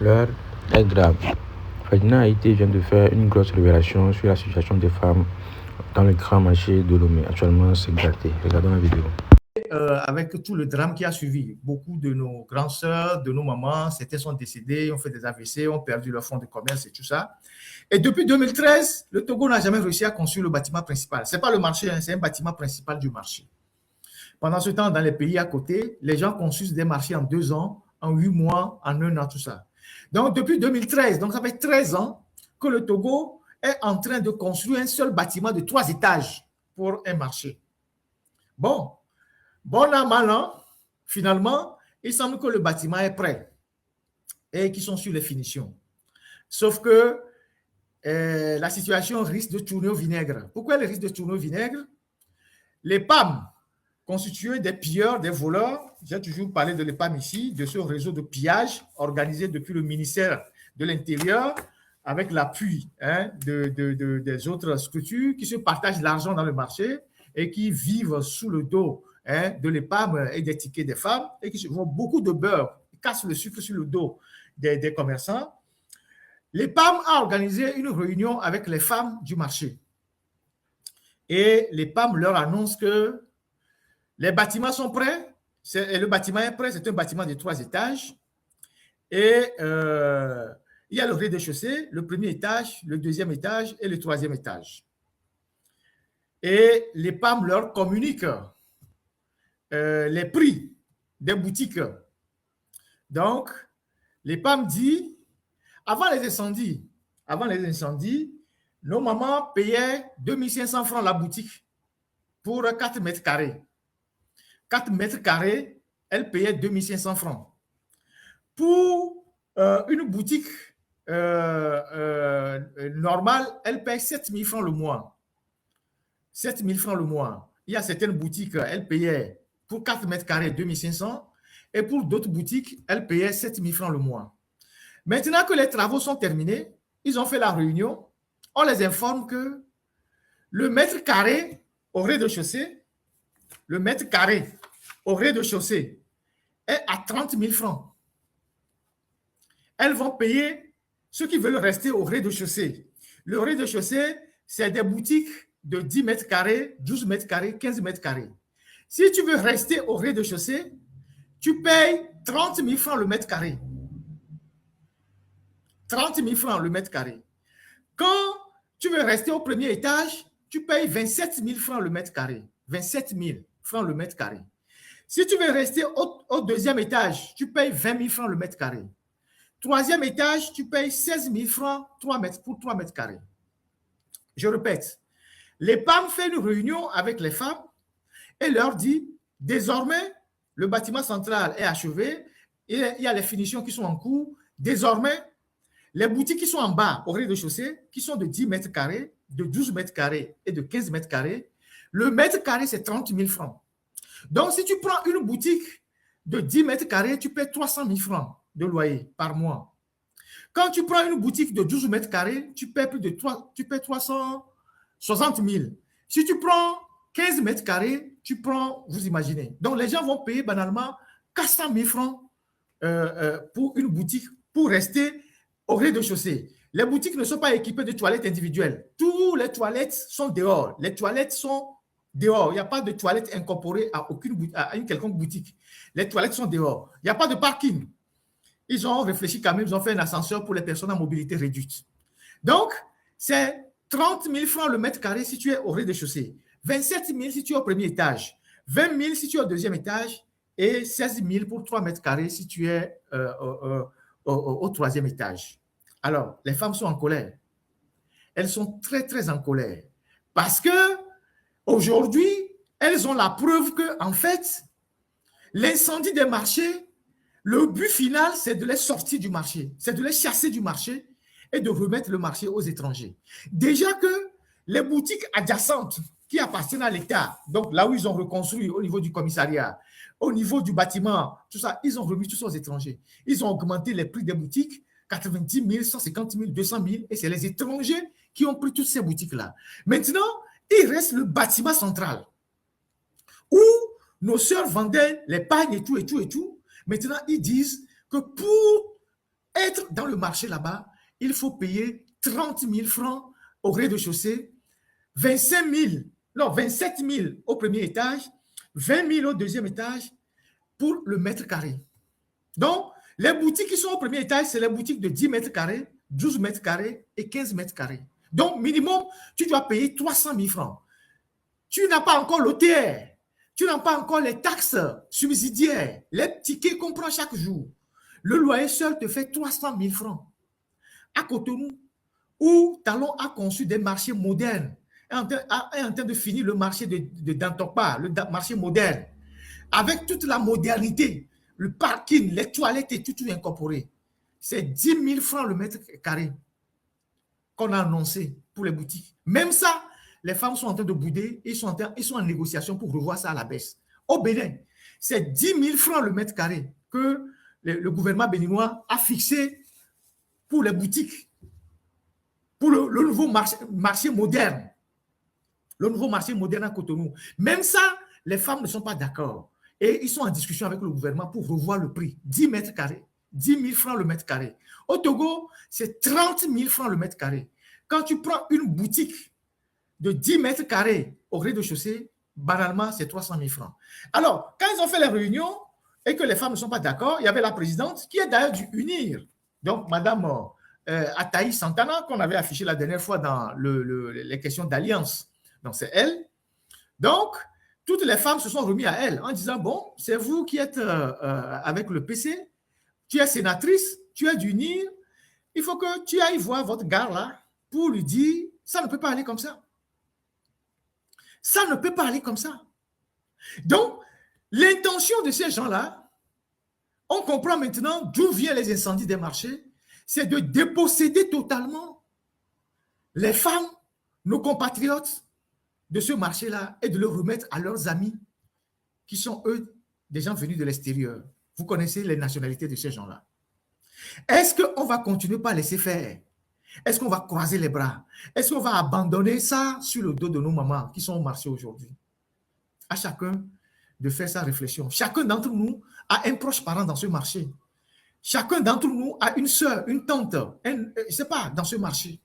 L'heure est grave. Ferdinand Haïté vient de faire une grosse révélation sur la situation des femmes dans le grand marché de Lomé. Actuellement, c'est gâté. Regardons la vidéo. Avec tout le drame qui a suivi, beaucoup de nos grandes sœurs, de nos mamans, certains sont décédés, ont fait des AVC, ont perdu leur fonds de commerce et tout ça. Et depuis 2013, le Togo n'a jamais réussi à construire le bâtiment principal. Ce n'est pas le marché, hein, c'est un bâtiment principal du marché. Pendant ce temps, dans les pays à côté, les gens construisent des marchés en 2 ans, en 8 mois, en 1 an, tout ça. Donc, depuis 2013, donc ça fait 13 ans que le Togo est en train de construire un seul bâtiment de 3 étages pour un marché. Bon an, mal an, finalement, il semble que le bâtiment est prêt et qu'ils sont sur les finitions. Sauf que la situation risque de tourner au vinaigre. Pourquoi elle risque de tourner au vinaigre? Les PAM, constitués des pilleurs, des voleurs, j'ai toujours parlé de l'EPAM ici, de ce réseau de pillage organisé depuis le ministère de l'Intérieur, avec l'appui des autres structures qui se partagent l'argent dans le marché et qui vivent sous le dos de l'EPAM et des tickets des femmes et qui se font beaucoup de beurre, ils cassent le sucre sur le dos des commerçants. L'EPAM a organisé une réunion avec les femmes du marché et l'EPAM leur annonce que les bâtiments sont prêts, le bâtiment est prêt, c'est un bâtiment de 3 étages et il y a le rez-de-chaussée, le premier étage, le deuxième étage et le troisième étage. Et les PAM leur communiquent les prix des boutiques. Donc, les PAM disent, avant les incendies, nos mamans payaient 2500 francs la boutique pour 4 mètres carrés. 4 mètres carrés, elles payaient 2500 francs. Pour une boutique normale, elle paye 7000 francs le mois. 7000 francs le mois. Il y a certaines boutiques, elles payaient pour 4 mètres carrés 2500 et pour d'autres boutiques, elles payaient 7000 francs le mois. Maintenant que les travaux sont terminés, ils ont fait la réunion, on les informe que le mètre carré au rez-de-chaussée, est à 30 000 francs. Elles vont payer ceux qui veulent rester au rez-de-chaussée. Le rez-de-chaussée, c'est des boutiques de 10 mètres carrés, 12 mètres carrés, 15 mètres carrés. Si tu veux rester au rez-de-chaussée, tu payes 30 000 francs le mètre carré. 30 000 francs le mètre carré. Quand tu veux rester au premier étage, tu payes 27 000 francs le mètre carré. 27 000 francs le mètre carré. Si tu veux rester au deuxième étage, tu payes 20 000 francs le mètre carré. Troisième étage, tu payes 16 000 francs pour 3 mètres carrés. Je répète, les PAM fait une réunion avec les femmes et leur dit, désormais, le bâtiment central est achevé, il y a les finitions qui sont en cours. Désormais, les boutiques qui sont en bas, au rez-de-chaussée, qui sont de 10 mètres carrés, de 12 mètres carrés et de 15 mètres carrés, le mètre carré, c'est 30 000 francs. Donc, si tu prends une boutique de 10 mètres carrés, tu paies 300 000 francs de loyer par mois. Quand tu prends une boutique de 12 mètres carrés, tu paies 360 000. Si tu prends 15 mètres carrés, tu prends, vous imaginez. Donc, les gens vont payer banalement 400 000 francs pour une boutique pour rester au rez-de-chaussée. Les boutiques ne sont pas équipées de toilettes individuelles. Toutes les toilettes sont dehors. Les toilettes sont dehors. Il n'y a pas de toilettes incorporées à une quelconque boutique. Les toilettes sont dehors. Il n'y a pas de parking. Ils ont réfléchi quand même, ils ont fait un ascenseur pour les personnes à mobilité réduite. Donc, c'est 30 000 francs le mètre carré si tu es au rez-de-chaussée, 27 000 si tu es au premier étage, 20 000 si tu es au deuxième étage et 16 000 pour 3 mètres carrés si tu es au troisième étage. Alors, les femmes sont en colère. Elles sont très, très en colère parce que aujourd'hui, elles ont la preuve que, en fait, l'incendie des marchés, le but final, c'est de les sortir du marché, c'est de les chasser du marché et de remettre le marché aux étrangers. Déjà que les boutiques adjacentes qui appartiennent à l'État, donc là où ils ont reconstruit au niveau du commissariat, au niveau du bâtiment, tout ça, ils ont remis tout ça aux étrangers. Ils ont augmenté les prix des boutiques, 90 000, 150 000, 200 000, et c'est les étrangers qui ont pris toutes ces boutiques-là. Maintenant, il reste le bâtiment central où nos sœurs vendaient les pagnes et tout. Maintenant, ils disent que pour être dans le marché là-bas, il faut payer 30 000 francs au rez-de-chaussée, 27 000 au premier étage, 20 000 au deuxième étage pour le mètre carré. Donc, les boutiques qui sont au premier étage, c'est les boutiques de 10 mètres carrés, 12 mètres carrés et 15 mètres carrés. Donc, minimum, tu dois payer 300 000 francs. Tu n'as pas encore l'OTR, tu n'as pas encore les taxes subsidiaires, les tickets qu'on prend chaque jour. Le loyer seul te fait 300 000 francs. À Cotonou, où Talon a conçu des marchés modernes, est en train de finir le marché de Dantokpa, le marché moderne, avec toute la modernité, le parking, les toilettes et tout incorporé. C'est 10 000 francs le mètre carré qu'on a annoncé pour les boutiques. Même ça, les femmes sont en train de bouder, ils sont en négociation pour revoir ça à la baisse. Au Bénin, c'est 10 000 francs le mètre carré que le gouvernement béninois a fixé pour les boutiques, pour le nouveau marché moderne. Le nouveau marché moderne à Cotonou. Même ça, les femmes ne sont pas d'accord. Et ils sont en discussion avec le gouvernement pour revoir le prix. 10 mètres carrés, 10 000 francs le mètre carré. Au Togo, c'est 30 000 francs le mètre carré. Quand tu prends une boutique de 10 mètres carrés au rez-de-chaussée, banalement, c'est 300 000 francs. Alors, quand ils ont fait les réunions et que les femmes ne sont pas d'accord, il y avait la présidente qui est d'ailleurs du UNIR. Donc, Madame Ataï Santana, qu'on avait affiché la dernière fois dans les questions d'alliance. Donc, c'est elle. Donc, toutes les femmes se sont remises à elle en disant, bon, c'est vous qui êtes avec le PC, tu es sénatrice, tu es du NIR, il faut que tu ailles voir votre gars là pour lui dire, ça ne peut pas aller comme ça. Ça ne peut pas aller comme ça. Donc, l'intention de ces gens-là, on comprend maintenant d'où viennent les incendies des marchés, c'est de déposséder totalement les femmes, nos compatriotes, de ce marché-là et de le remettre à leurs amis qui sont, eux, des gens venus de l'extérieur. Vous connaissez les nationalités de ces gens-là. Est-ce qu'on va continuer par laisser faire? Est-ce qu'on va croiser les bras? Est-ce qu'on va abandonner ça sur le dos de nos mamans qui sont au marché aujourd'hui? À chacun de faire sa réflexion. Chacun d'entre nous a un proche parent dans ce marché. Chacun d'entre nous a une soeur, une tante, je ne sais pas, dans ce marché.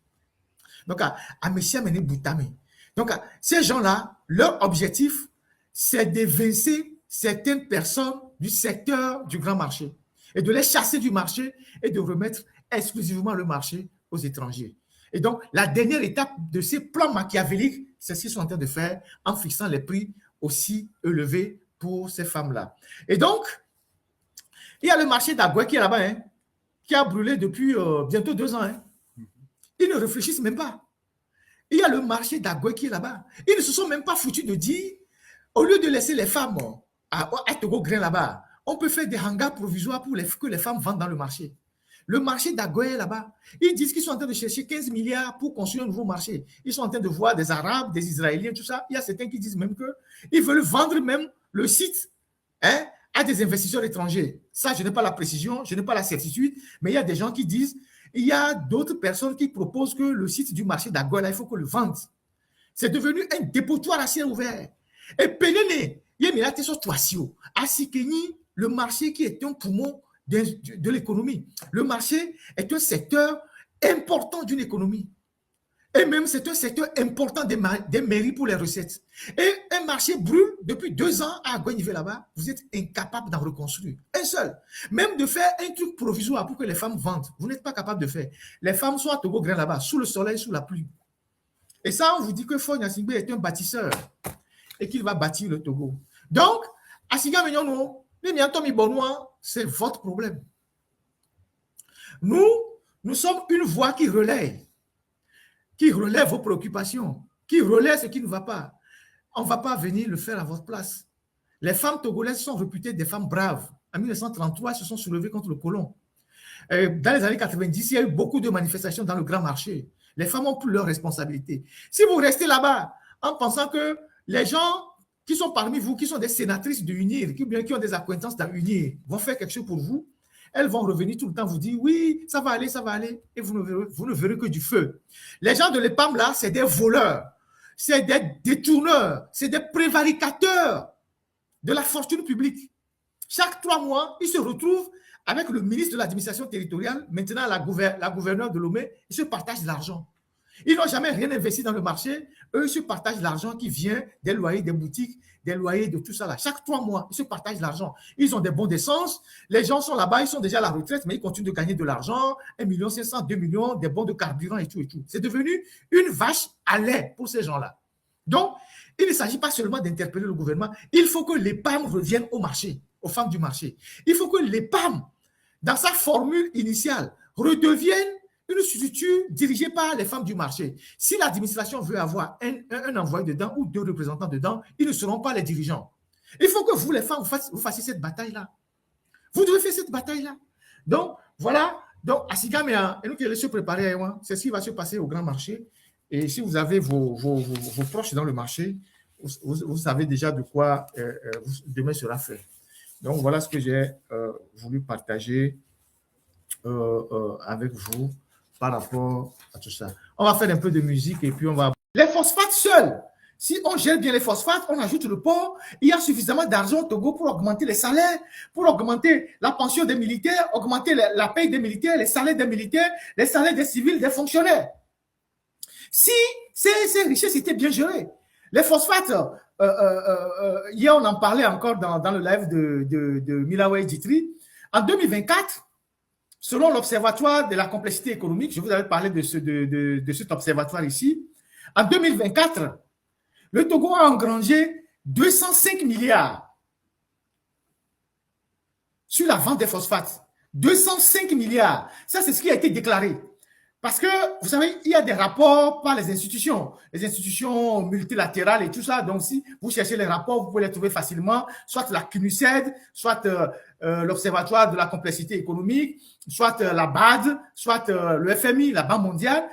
Donc, à Messia Mene Boutame. Donc, ces gens-là, leur objectif, c'est d'évincer certaines personnes du secteur du grand marché et de les chasser du marché et de remettre exclusivement le marché aux étrangers. Et donc, la dernière étape de ces plans machiavéliques, c'est ce qu'ils sont en train de faire en fixant les prix aussi élevés pour ces femmes-là. Et donc, il y a le marché d'Agoué qui est là-bas, hein, qui a brûlé depuis bientôt 2 ans. Hein. Ils ne réfléchissent même pas. Il y a le marché d'Agoué qui est là-bas. Ils ne se sont même pas foutus de dire, au lieu de laisser les femmes à Togo Grain là-bas, on peut faire des hangars provisoires pour que les femmes vendent dans le marché. Le marché d'Agoué est là-bas. Ils disent qu'ils sont en train de chercher 15 milliards pour construire un nouveau marché. Ils sont en train de voir des Arabes, des Israéliens, tout ça. Il y a certains qui disent même qu'ils veulent vendre même le site à des investisseurs étrangers. Ça, je n'ai pas la précision, je n'ai pas la certitude, mais il y a des gens qui disent, il y a d'autres personnes qui proposent que le site du marché d'Agoué, là, il faut qu'on le vende. C'est devenu un dépotoir à ciel ouvert. Et Pénéné, il y a une situation à Sikeni, le marché qui est un poumon de l'économie. Le marché est un secteur important d'une économie. Et même, c'est un secteur important des mairies pour les recettes. Et un marché brûle depuis 2 ans à Agoué-Nivé là-bas. Vous êtes incapable d'en reconstruire. Un seul. Même de faire un truc provisoire pour que les femmes vendent. Vous n'êtes pas capable de faire. Les femmes sont à Togo Grain là-bas, sous le soleil, sous la pluie. Et ça, on vous dit que Faure Gnassingbé est un bâtisseur et qu'il va bâtir le Togo. Donc, Asiga Megnono, c'est votre problème. Nous sommes une voix qui relève vos préoccupations, qui relaie ce qui ne va pas. On ne va pas venir le faire à votre place. Les femmes togolaises sont réputées des femmes braves. En 1933, elles se sont soulevées contre le colon. Dans les années 90, il y a eu beaucoup de manifestations dans le grand marché. Les femmes ont pris leurs responsabilités. Si vous restez là-bas en pensant que les gens qui sont parmi vous, qui sont des sénatrices de UNIR, qui ont des acquaintances dans UNIR, vont faire quelque chose pour vous, elles vont revenir tout le temps vous dire, oui, ça va aller, et vous ne verrez que du feu. Les gens de l'EPAM, là, c'est des voleurs, c'est des détourneurs, c'est des prévaricateurs de la fortune publique. Chaque 3 mois, ils se retrouvent avec le ministre de l'administration territoriale, maintenant la gouverneure de Lomé, ils se partagent l'argent. Ils n'ont jamais rien investi dans le marché. Eux, ils se partagent l'argent qui vient des loyers des boutiques, des loyers de tout ça là. Chaque 3 mois, ils se partagent l'argent. Ils ont des bons d'essence. Les gens sont là-bas, ils sont déjà à la retraite, mais ils continuent de gagner de l'argent. 1 500 000, 2 millions, des bons de carburant et tout et tout. C'est devenu une vache à lait pour ces gens-là. Donc, il ne s'agit pas seulement d'interpeller le gouvernement. Il faut que les PAM reviennent au marché, aux femmes du marché. Il faut que les PAM, dans sa formule initiale, redevienne une structure dirigée par les femmes du marché. Si l'administration veut avoir un envoyé dedans ou 2 représentants dedans, ils ne seront pas les dirigeants. Il faut que vous, les femmes, vous fassiez cette bataille-là. Vous devez faire cette bataille-là. Donc, voilà. Donc, Asigam et nous qui allons se préparer, c'est ce qui va se passer au grand marché. Et si vous avez vos proches dans le marché, vous savez déjà de quoi demain sera fait. Donc, voilà ce que j'ai voulu partager avec vous par rapport à tout ça. On va faire un peu de musique et puis on va... Les phosphates seuls, si on gère bien les phosphates, on ajoute le porc, il y a suffisamment d'argent au Togo pour augmenter les salaires, pour augmenter la pension des militaires, augmenter la paye des militaires, les salaires des militaires, les salaires des civils, des fonctionnaires. Si ces richesses étaient bien gérées, les phosphates, hier on en parlait encore dans le live de Milaway Jitri, en 2024, selon l'Observatoire de la complexité économique, je vous avais parlé de cet observatoire ici, en 2024, le Togo a engrangé 205 milliards sur la vente des phosphates. 205 milliards. Ça, c'est ce qui a été déclaré. Parce que, vous savez, il y a des rapports par les institutions multilatérales et tout ça. Donc, si vous cherchez les rapports, vous pouvez les trouver facilement, soit la CNUSED, soit l'Observatoire de la complexité économique, soit la BAD, soit le FMI, la Banque mondiale.